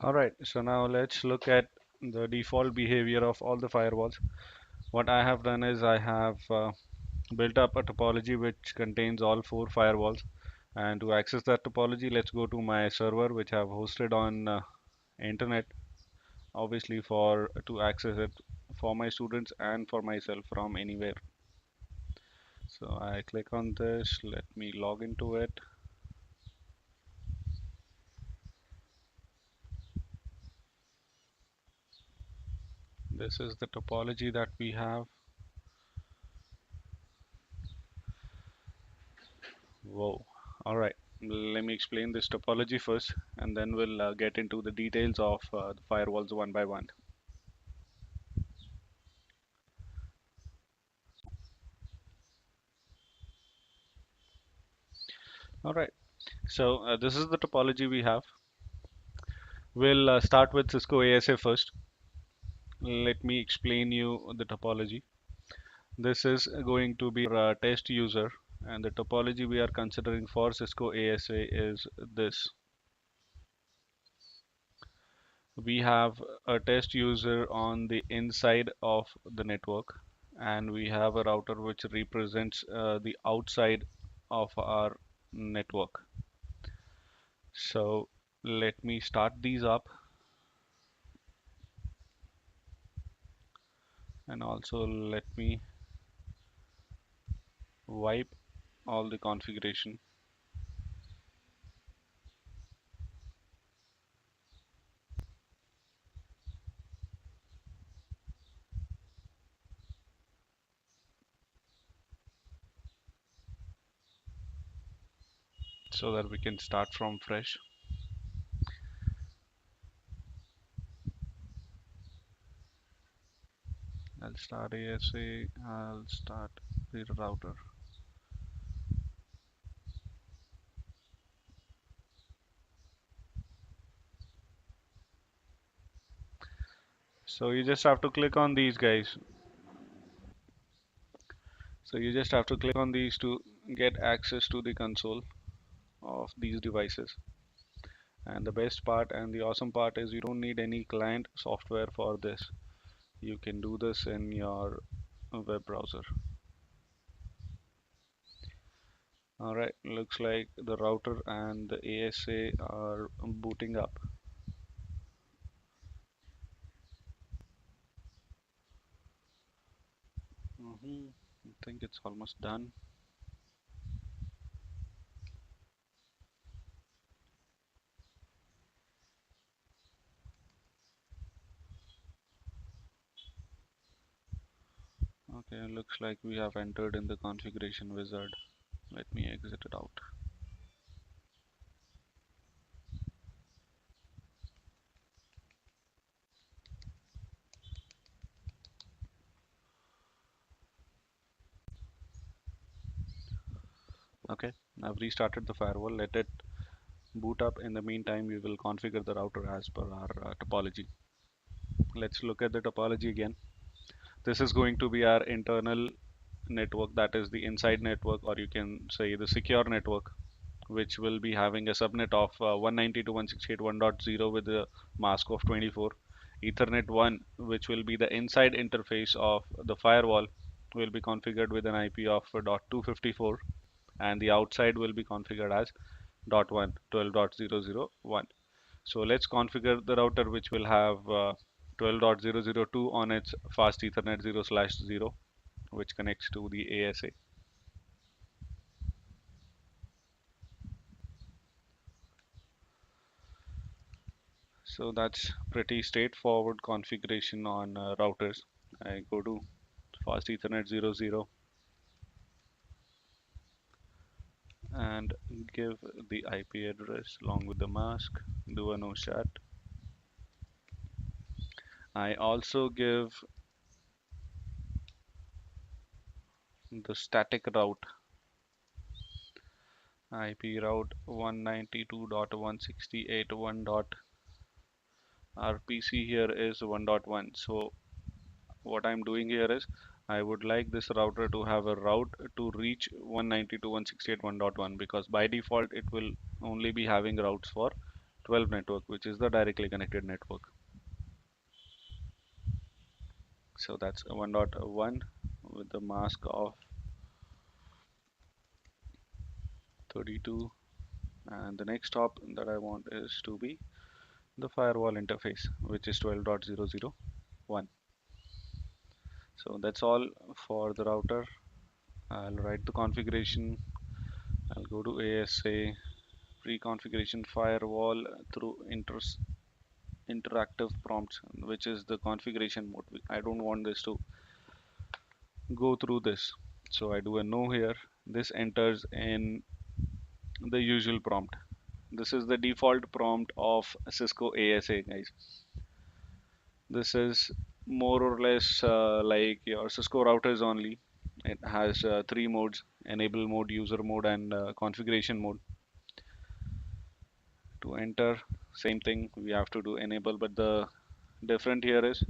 Alright, so now let's look at the default behavior of all the firewalls. What I have done is I have built up a topology which contains all four firewalls. And to access that topology, let's go to my server, which I've hosted on internet, obviously for to access it for my students and for myself from anywhere. So I click on this, let me log into it. This is the topology that we have. Whoa. All right. Let me explain this topology first, and then we'll get into the details of the firewalls one by one. All right. So this is the topology we have. We'll start with Cisco ASA first. Let me explain you the topology. This is going to be our test user, and the topology we are considering for Cisco ASA is this. We have a test user on the inside of the network, and we have a router which represents the outside of our network. So let me start these up, and also let me wipe all the configuration. So that we can start from fresh. I'll start ASA, I'll start the router. So you just have to click on these guys. So you just have to click on these to get access to the console of these devices. And the best part and the awesome part is you don't need any client software for this. You can do this in your web browser. Alright, looks like the router and the ASA are booting up. I think it's almost done. Okay, looks like we have entered in the configuration wizard. Let me exit it out. Okay, I've restarted the firewall. Let it boot up. In the meantime, we will configure the router as per our topology. Let's look at the topology again. This is going to be our internal network, that is the inside network, or you can say the secure network, which will be having a subnet of 192.168.1.0 with a mask of 24. Ethernet 1, which will be the inside interface of the firewall, will be configured with an IP of .254, and the outside will be configured as .1 12.001. So let's configure the router, which will have 12.002 on its fast Ethernet 0/0, which connects to the ASA. So that's pretty straightforward configuration on routers. I go to fast Ethernet 00 and give the IP address along with the mask, do a no shut. I also give the static route, IP route 192.168.1. Our PC here is 1.1. So what I'm doing here is I would like this router to have a route to reach 192.168.1.1, because by default it will only be having routes for 12 network, which is the directly connected network. So that's 1.1 with the mask of 32, and the next hop that I want is to be the firewall interface, which is 12.0.0.1. So that's all for the router. I'll write the configuration. I'll go to ASA pre-configuration firewall through interactive prompts, which is the configuration mode. I don't want this to go through this, so I do a no here. This enters in the usual prompt. This is the default prompt of Cisco ASA, guys. This is more or less like your Cisco routers only. It has three modes: enable mode, user mode, and configuration mode. To enter, same thing, we have to do enable, but the different here is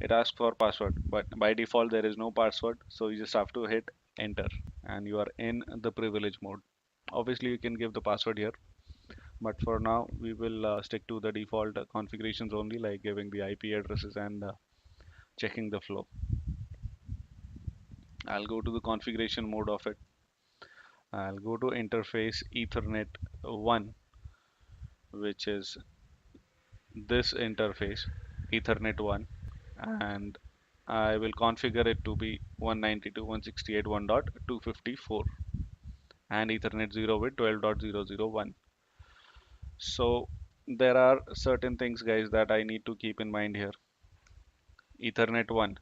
it asks for password, but by default there is no password, so you just have to hit enter and you are in the privilege mode. Obviously you can give the password here, but for now we will stick to the default configurations only, like giving the IP addresses and checking the flow. I'll go to the configuration mode of it. I'll go to interface Ethernet 1, which is this interface Ethernet 1, and I will configure it to be 192.168.1.254 and Ethernet 0 with 12.0.0.1. So there are certain things, guys, that I need to keep in mind here. Ethernet 1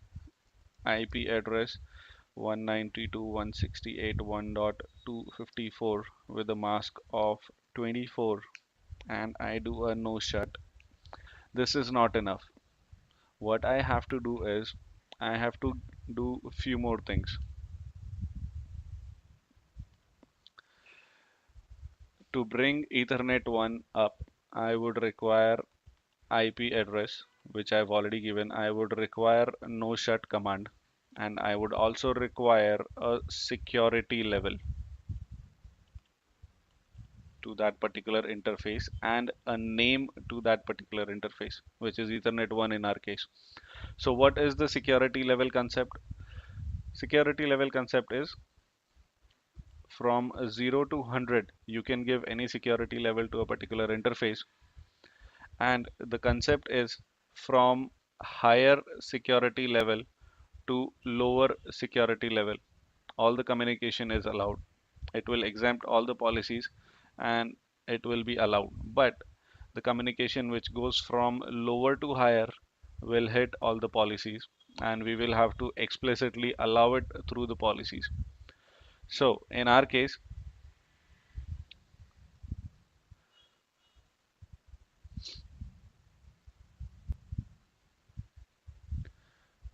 IP address 192.168.1.254 with a mask of 24, and I do a no shut. This is not enough. What I have to do is I have to do a few more things. To bring Ethernet 1 up, I would require IP address, which I've already given. I would require no shut command, and I would also require a security level to that particular interface and a name to that particular interface, which is Ethernet 1 in our case. So what is the security level concept? Security level concept is from 0 to 100, you can give any security level to a particular interface, and the concept is from higher security level to lower security level, all the communication is allowed. It will exempt all the policies and it will be allowed, but the communication which goes from lower to higher will hit all the policies, and we will have to explicitly allow it through the policies. So in our case,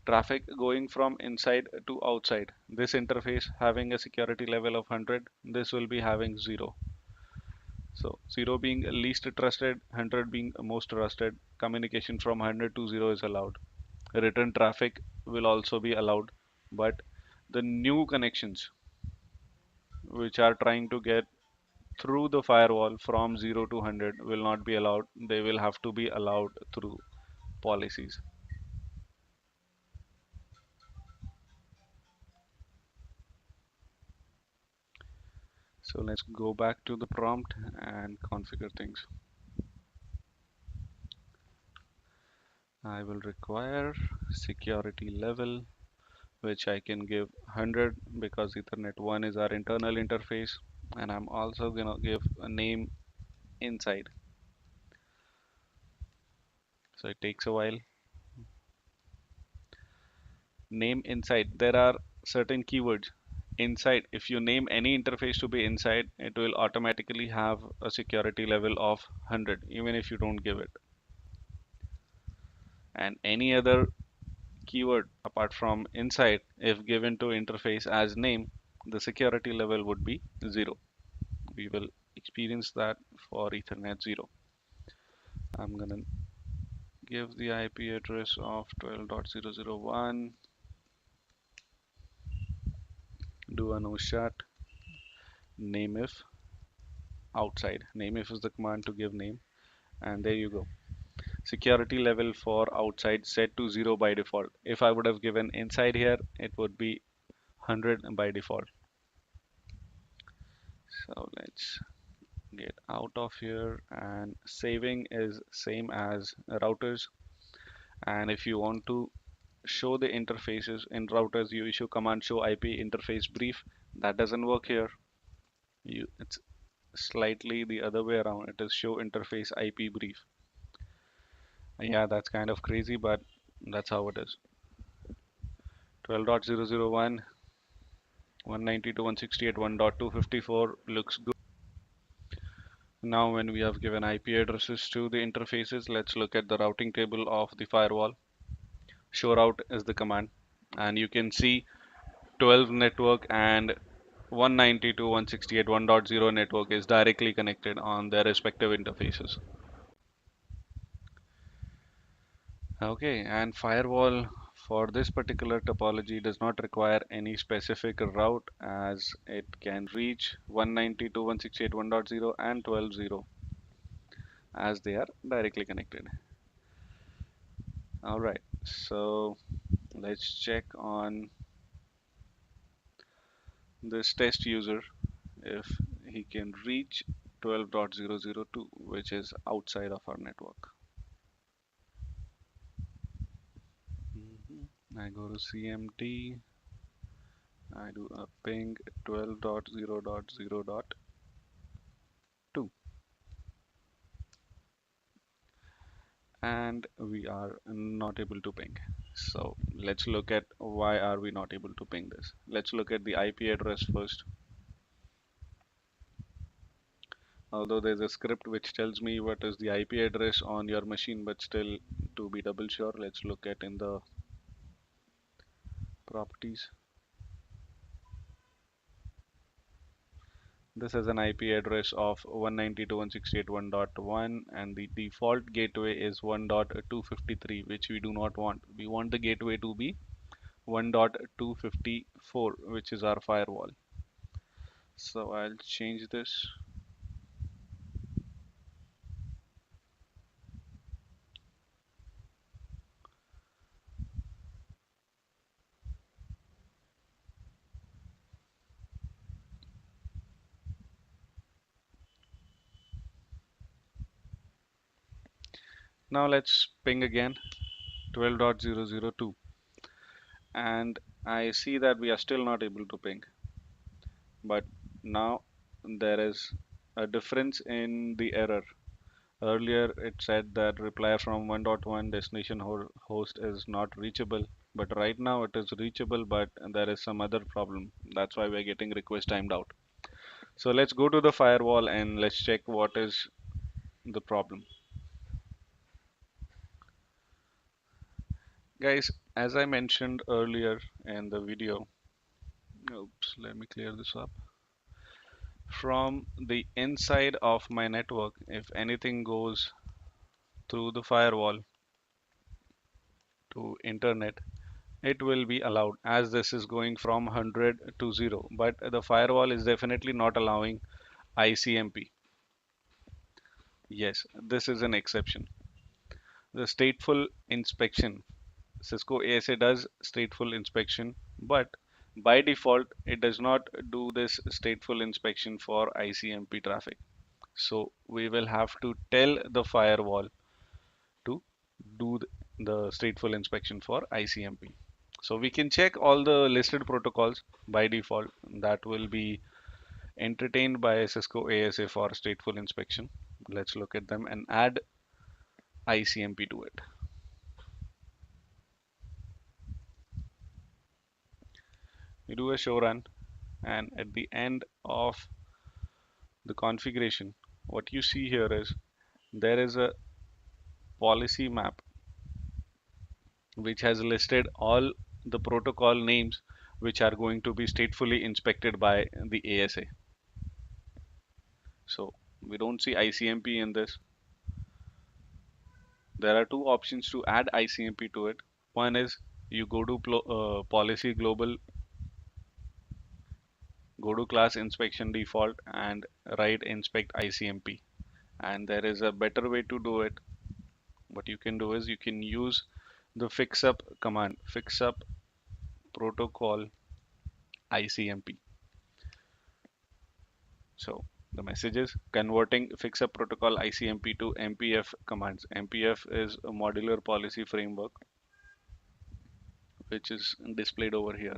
traffic going from inside to outside, this interface having a security level of 100, this will be having 0. So 0 being least trusted, 100 being most trusted. Communication from 100 to 0 is allowed. Return traffic will also be allowed, but the new connections which are trying to get through the firewall from 0 to 100 will not be allowed. They will have to be allowed through policies. So let's go back to the prompt and configure things. I will require security level, which I can give 100 because Ethernet 1 is our internal interface, and I'm also gonna give a name inside. So it takes a while. Name inside, there are certain keywords inside. If you name any interface to be inside, it will automatically have a security level of 100 even if you don't give it. And any other keyword apart from inside, if given to interface as name, the security level would be 0. We will experience that for Ethernet 0. I'm gonna give the IP address of 12.0.0.1, do a no shut, name if outside. Name if is the command to give name. And there you go. Security level for outside set to 0 by default. If I would have given inside here, it would be 100 by default. So let's get out of here, and saving is same as routers. And if you want to show the interfaces in routers, you issue command show IP interface brief. That doesn't work here. It's slightly the other way around. It is show interface IP brief. Yeah, that's kind of crazy, but that's how it is. 12.001, 192.168, 1.254 looks good. Now when we have given IP addresses to the interfaces, let's look at the routing table of the firewall. Show route is the command, and you can see 12 network and 192.168 1.0 network is directly connected on their respective interfaces. Okay, and firewall for this particular topology does not require any specific route, as it can reach 192.168 1.0 and 12.0 as they are directly connected. All right, so let's check on this test user if he can reach 12.002, which is outside of our network. I go to CMT, I do a ping 12.0.0.2, and we are not able to ping. So let's look at why are we not able to ping this. Let's look at the IP address first. Although there's a script which tells me what is the IP address on your machine, but still, to be double sure, let's look at in the properties. This is an IP address of 192.168.1.1, and the default gateway is 1.253, which we do not want. We want the gateway to be 1.254, which is our firewall. So I'll change this. Now let's ping again 12.002, and I see that we are still not able to ping. But now there is a difference in the error. Earlier it said that reply from 1.1 destination host is not reachable, but right now it is reachable, but there is some other problem. That's why we're getting request timed out. So let's go to the firewall and let's check what is the problem. Guys, as I mentioned earlier in the video, oops, let me clear this up. From the inside of my network, if anything goes through the firewall to internet, it will be allowed, as this is going from 100 to 0, but the firewall is definitely not allowing ICMP. Yes, this is an exception. The stateful inspection, Cisco ASA does stateful inspection, but by default it does not do this stateful inspection for ICMP traffic. So we will have to tell the firewall to do the stateful inspection for ICMP. So we can check all the listed protocols by default that will be entertained by Cisco ASA for stateful inspection. Let's look at them and add ICMP to it. You do a show run, and at the end of the configuration, what you see here is there is a policy map which has listed all the protocol names which are going to be statefully inspected by the ASA. So we don't see ICMP in this. There are two options to add ICMP to it. One is you go to policy global, go to class inspection default and write inspect ICMP. And there is a better way to do it. What you can do is you can use the fixup command, fixup protocol ICMP. So the message is converting fixup protocol ICMP to MPF commands. MPF is a modular policy framework, which is displayed over here.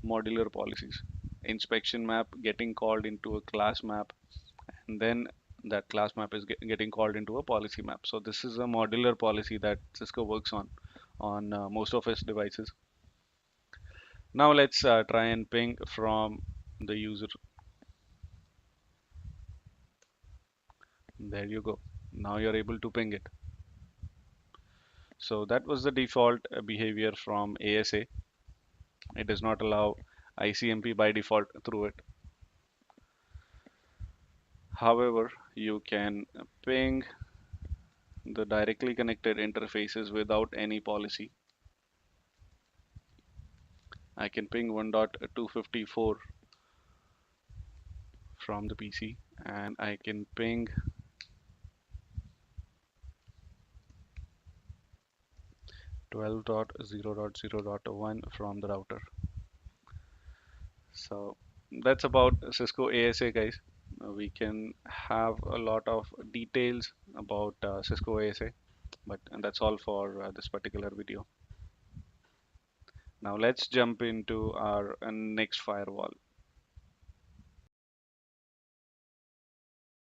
Modular policies. Inspection map getting called into a class map, and then that class map is getting called into a policy map. So this is a modular policy that Cisco works on most of its devices. Now let's try and ping from the user. There you go. Now you're able to ping it. So that was the default behavior from ASA. It does not allow ICMP by default through it. However, you can ping the directly connected interfaces without any policy. I can ping 1.254 from the PC, and I can ping 12.0.0.1 from the router. So that's about Cisco ASA, guys. We can have a lot of details about Cisco ASA, but and that's all for this particular video. Now let's jump into our next firewall.